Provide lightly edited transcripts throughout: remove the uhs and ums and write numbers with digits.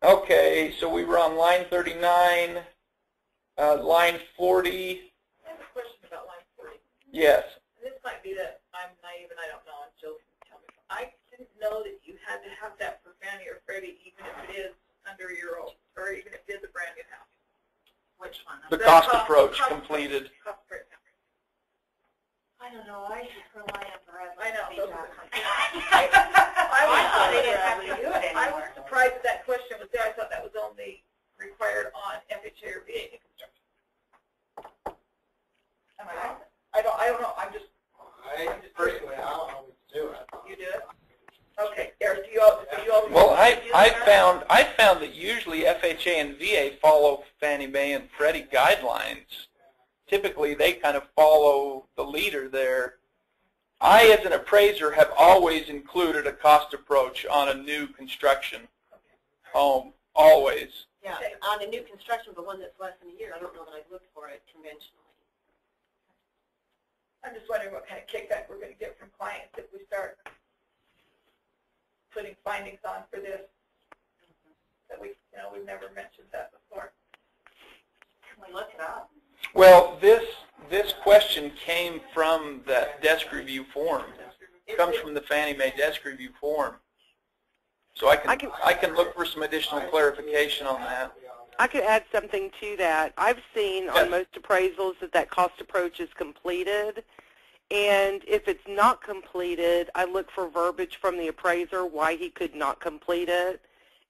Okay, so we were on line 39, line 40. I have a question about line 40. Yes. And this might be that I'm naive and I don't know, and Jill can tell me. I didn't know that you had to have that for Fannie or Freddie, even if it is under your own, or even if it is a brand new house. Which one? The cost approach completed. Cost approach. I don't know. I rely on Appraisal. I know. Those are I thought they didn't have to do it I anymore. was surprised that that question was there. I thought that was only required on FHA or VA construction. Am I wrong? I don't know. I'm just Personally, I don't always do it. You do it? Okay. Eric, do you all? Well, I found that usually FHA and VA follow Fannie Mae and Freddie guidelines. Typically, they kind of follow the leader there. I, as an appraiser, have always included a cost approach on a new construction home, always. Yeah, on a new construction, but one that's less than a year, I don't know that I've looked for it conventionally. I'm just wondering what kind of kickback we're going to get from clients if we start putting findings on for this. That we've never mentioned that before. Can we look it up? Well, this question came from that desk review form. It comes from the Fannie Mae desk review form. So I can look for some additional clarification on that. I could add something to that. I've seen on most appraisals that cost approach is completed. And if it's not completed, I look for verbiage from the appraiser why he could not complete it.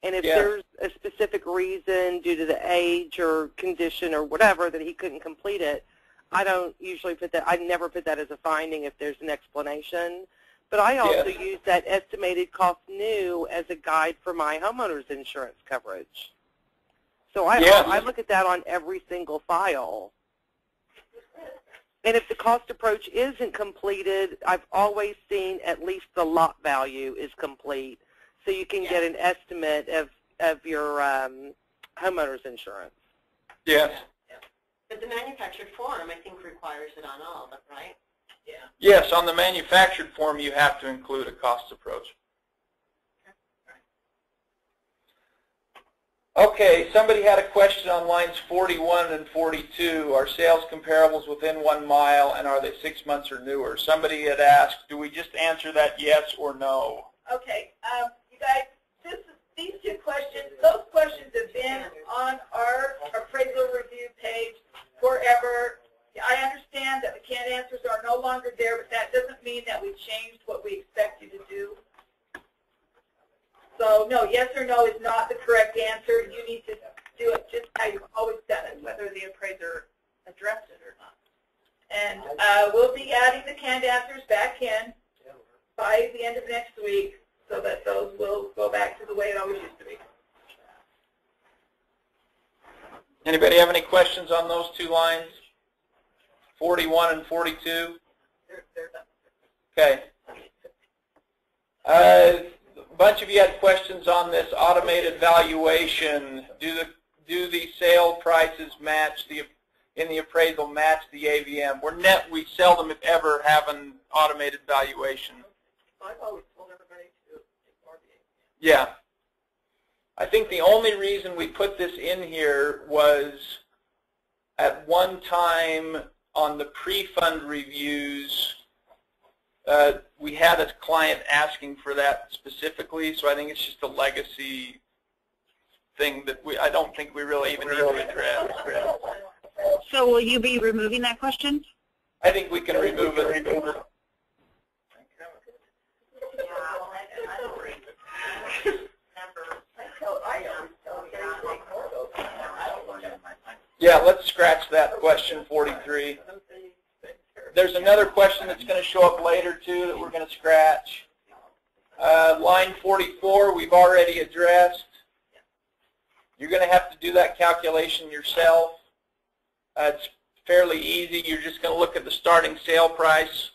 And if there's a specific reason due to the age or condition or whatever that he couldn't complete it, I don't usually put that. I never put that as a finding if there's an explanation. But I also use that estimated cost new as a guide for my homeowner's insurance coverage. So I look at that on every single file. And if the cost approach isn't completed, I've always seen at least the lot value is complete, so you can get an estimate of your homeowner's insurance. Yes. But the manufactured form, I think, requires it on all of it, right? Yeah. Yes, on the manufactured form, you have to include a cost approach. Okay, somebody had a question on lines 41 and 42. Are sales comparables within 1 mile, and are they 6 months or newer? Somebody had asked, do we just answer that yes or no? Okay, you guys, these two questions, those questions have been on our appraisal review page forever. I understand that the canned answers are no longer there, but that doesn't mean that we changed what we expect you to do. So, no, yes or no is not the correct answer. You need to do it just how you've always done it, whether the appraiser addressed it or not. And we'll be adding the canned answers back in by the end of next week so that those will go back to the way it always used to be. Anybody have any questions on those two lines? 41 and 42? They're done. Okay. A bunch of you had questions on this automated valuation. Do the sale prices match in the appraisal match the AVM? We seldom, if ever, have an automated valuation. I've always told everybody to ignore the AVM. Yeah. I think the only reason we put this in here was at one time on the pre-fund reviews, we had a client asking for that specifically, so I think it's just a legacy thing that I don't think we really even need to address. So will you be removing that question? I think we can remove it. Yeah, let's scratch that question 43. There's another question that's going to show up later too that we're going to scratch. Line 44 we've already addressed. You're going to have to do that calculation yourself. It's fairly easy. You're just going to look at the starting sale price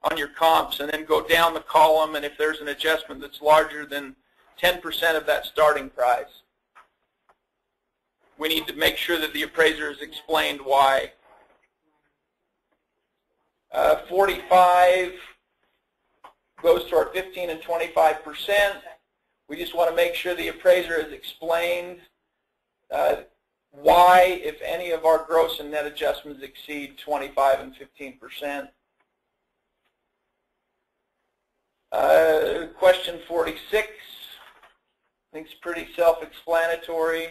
on your comps and then go down the column, and if there's an adjustment that's larger than 10% of that starting price, we need to make sure that the appraiser has explained why. 45 goes to our 15 and 25%. We just want to make sure the appraiser has explained why, if any, of our gross and net adjustments exceed 25 and 15%. Question 46, I think it's pretty self-explanatory.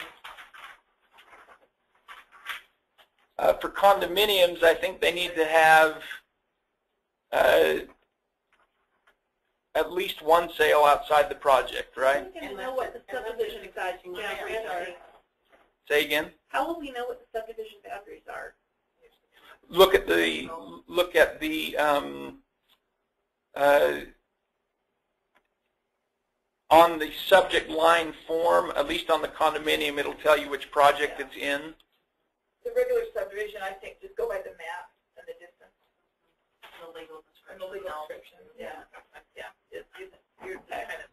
For condominiums, I think they need to have at least one sale outside the project, right? How will we know what the subdivision boundaries are? Say again? How will we know what the subdivision boundaries are? Look at the on the subject line form, at least on the condominium, it'll tell you which project it's in. The regular subdivision, I think, just go by the map and the distance. The legal And the legal description. Yeah. Yeah. You're kind of.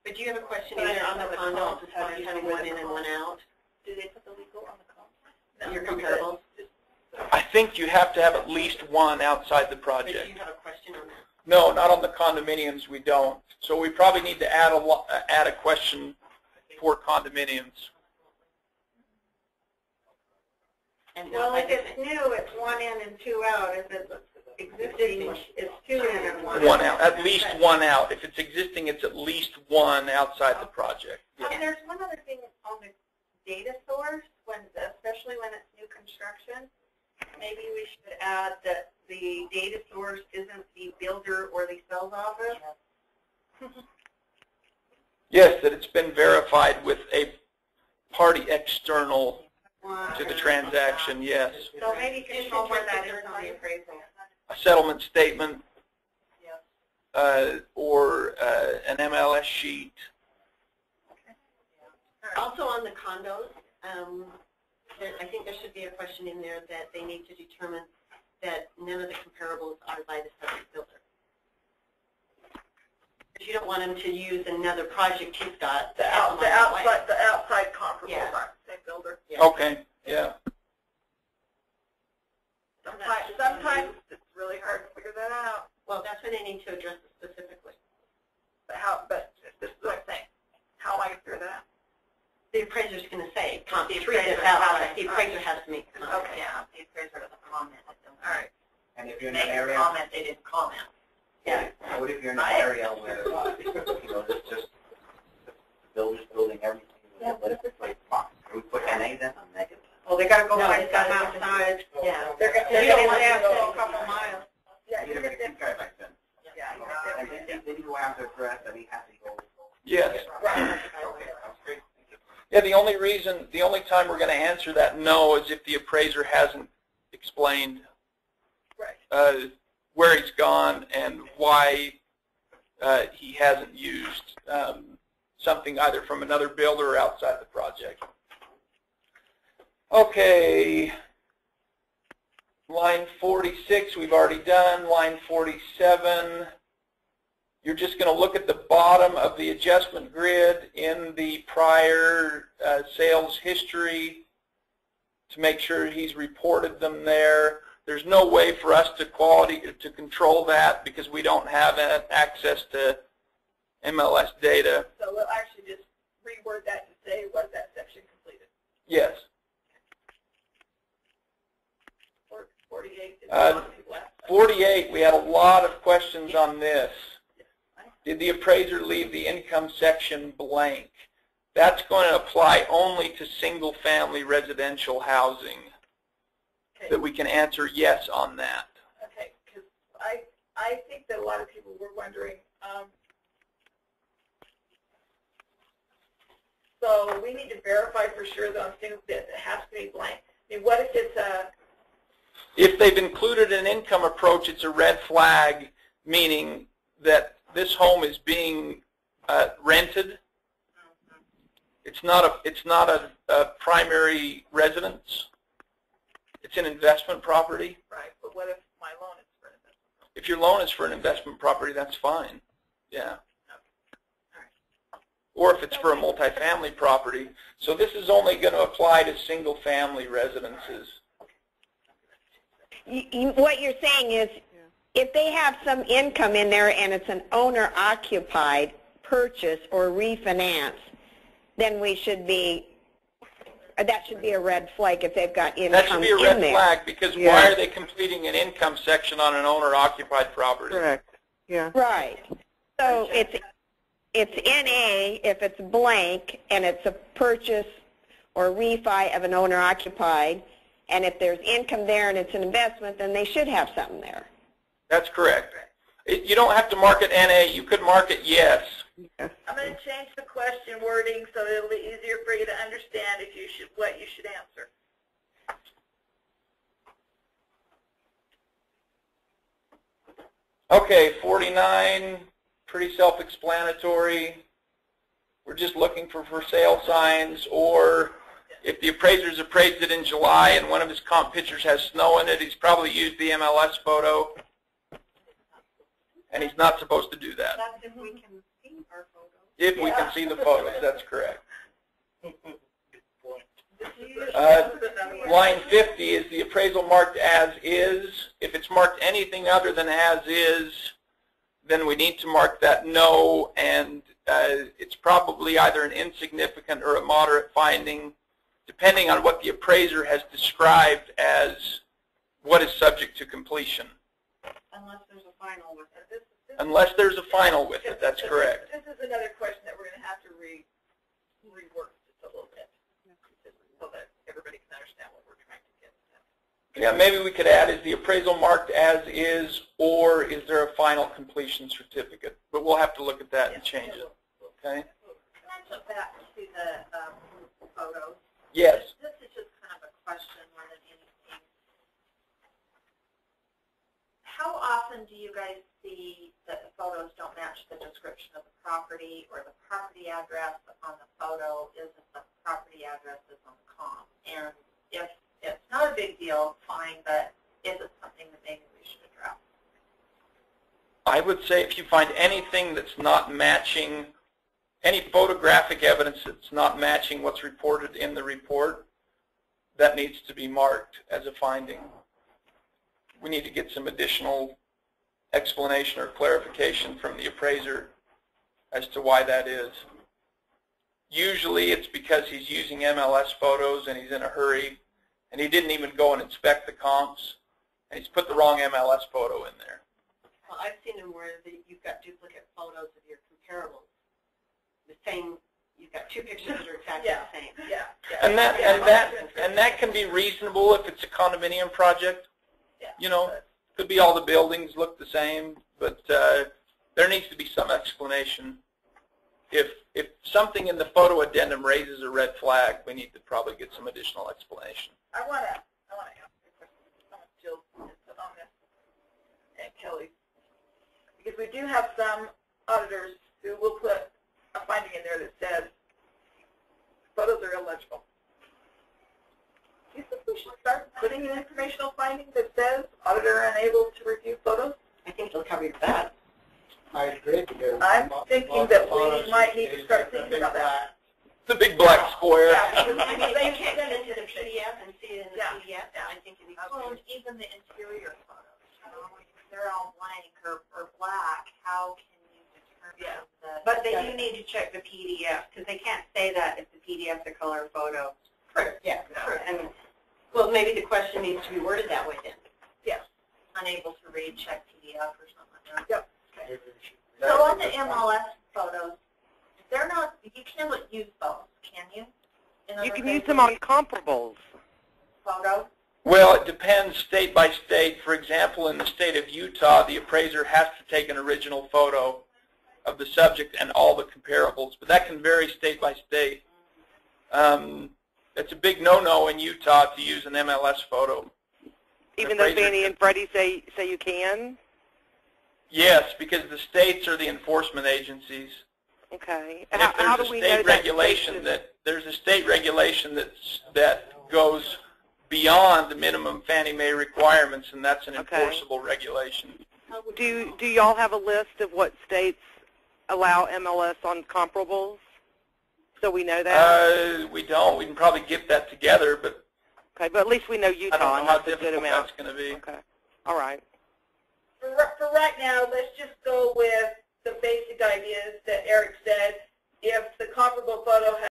But do you have a question But I either don't on the know the condo cost, as far as having one in and one out? Do they put the legal on the contract? No. Your comparables? I think you have to have at least one outside the But do project. you have a question on that? No, not on the condominiums, we don't. So we probably need to add a question for condominiums. And Well, if it's new, it's 1 in and 2 out. If it's existing, it's 2 in and 1 out. One out, at least one out. If it's existing, it's at least one outside the project. There's one other thing on the data source, especially when it's new construction. Maybe we should add that the data source isn't the builder or the sales office. Yes, that it's been verified with a party external to the transaction, yes. So maybe you can show where that is on the appraisal. A settlement statement or an MLS sheet. Also on the condos, I think there should be a question in there that they need to determine that none of the comparables are by the subject builder. Because you don't want them to use another project he's got. The outside comparables Yeah. aren't the same builder. Yeah. Okay, yeah. Sometimes it's really hard to figure that out. Well, that's why they need to address it specifically. But this is what I'm saying. How am I going to figure that out? The appraiser's going to say, can't The treat this appraiser outside. has- The appraiser has to make the comment. Okay. Yeah, the appraiser doesn't comment. All right. And if you're in They an area, comment, they didn't comment. Yeah. what if you're in an area where, it's just the builder's building everything, but if it's like, can we put NA then on negative? Well, they gotta go No, find it's gotta some be outside. Yeah. They're going You don't want to have to go a couple miles. Yeah, Even if it's inside like that. yeah, And then you go after address, and he has to go. Yes. Okay, that's great. Thank you. Yeah, the only time we're going to answer that no is if the appraiser hasn't explained right. where he's gone and why he hasn't used something either from another builder or outside the project. Okay, line 46 we've already done. Line 47, you're just going to look at the bottom of the adjustment grid in the prior sales history to make sure he's reported them there. There's no way for us to control that because we don't have access to MLS data. So we'll actually just reword that to say, was that section completed? Yes. 48 is 48, we had a lot of questions on this. Did the appraiser leave the income section blank? That's going to apply only to single-family residential housing. Okay. That we can answer yes on that. Okay, because I think that a lot of people were wondering, so we need to verify for sure that on single that it has to be blank. I mean, what if it's a... If they've included an income approach, it's a red flag, meaning that this home is being rented. It's not a primary residence. It's an investment property. Right, but what if my loan is for an investment property? If your loan is for an investment property, that's fine. Yeah. Or if it's for a multifamily property. So this is only going to apply to single-family residences. What you're saying is, if they have some income in there and it's an owner-occupied, purchase or refinance, then we should be, that should be a red flag if they've got That should income be a in red there. flag, because why are they completing an income section on an owner-occupied property? Correct. Yeah. Right. So it's NA if it's blank and it's a purchase or refi of an owner-occupied, and if there's income there and it's an investment, then they should have something there. That's correct. You don't have to mark it NA. You could mark it yes. I'm going to change the question wording so it'll be easier for you to understand what you should answer. Okay, 49, pretty self-explanatory. We're just looking for sale signs, or if the appraiser's appraised it in July and one of his comp pictures has snow in it, he's probably used the MLS photo, and he's not supposed to do that. That's if we can see our photos. If we can see the photos, that's correct. Line 50, is the appraisal marked as is? If it's marked anything other than as is, then we need to mark that no, and it's probably either an insignificant or a moderate finding, depending on what the appraiser has described as what is subject to completion. Unless there's a final with it. Unless there's a final with it, that's correct. This is another question that we're going to have to rework just a little bit so that everybody can understand what we're trying to get at. Yeah, maybe we could add, is the appraisal marked as is, or is there a final completion certificate? But we'll have to look at that and change it. Okay? Can I jump back to the photos? Yes. This is just kind of a question more than anything. How often do you guys see that the photos don't match the description of the property, or the property address on the photo isn't the property address that's on the comp? And if it's not a big deal, fine, but is it something that maybe we should address? I would say if you find anything that's not matching, any photographic evidence that's not matching what's reported in the report, that needs to be marked as a finding. We need to get some additional explanation or clarification from the appraiser as to why that is. Usually it's because he's using MLS photos and he's in a hurry, and he didn't even go and inspect the comps, and he's put the wrong MLS photo in there. Well, I've seen them where you've got duplicate photos of your comparables. The same, you've got two pictures that are exactly the same. Yeah. And that can be reasonable if it's a condominium project. You know, could be all the buildings look the same, but there needs to be some explanation. If something in the photo addendum raises a red flag, we need to probably get some additional explanation. I want to ask a question. I want Jill to put on this, and Kelly, because we do have some auditors who will put a finding in there that says photos are illegible. Do you think we should start putting an informational finding that says auditor unable to review photos? I think it'll cover your back. I agree. I'm thinking that we might need to start thinking about that. The big black square. Yeah, because I mean, they you can't send get it into the PDF and see it in the PDF. I think it'd be Well, cool. and even the interior photos, you know, if they're all blank or black, how can you determine the... But they do need to check the PDF, because they can't say that if the PDF's a color photo. Correct. Yeah. Correct. And well, maybe the question needs to be worded that way then. Yes. Unable to read, check PDF or something like that. Yep. Okay. So on the MLS photos, they're not, you can't use those, can you? You can use them on comparables. Photos? Well, it depends state by state. For example, in the state of Utah, the appraiser has to take an original photo of the subject and all the comparables, but that can vary state by state. It's a big no-no in Utah to use an MLS photo. Even though Fannie and Freddie say you can? Yes, because the states are the enforcement agencies. Okay. And How if do we there's a know state regulation there's a state regulation that goes beyond the minimum Fannie Mae requirements, and that's an enforceable regulation. Do y'all have a list of what states allow MLS on comparables, so we know that? We don't. We can probably get that together, but okay, but at least we know Utah. I don't know how and that's a good difficult amount. that's going to be. Okay. All right. For right now, let's just go with the basic ideas that Eric said. If the comparable photo has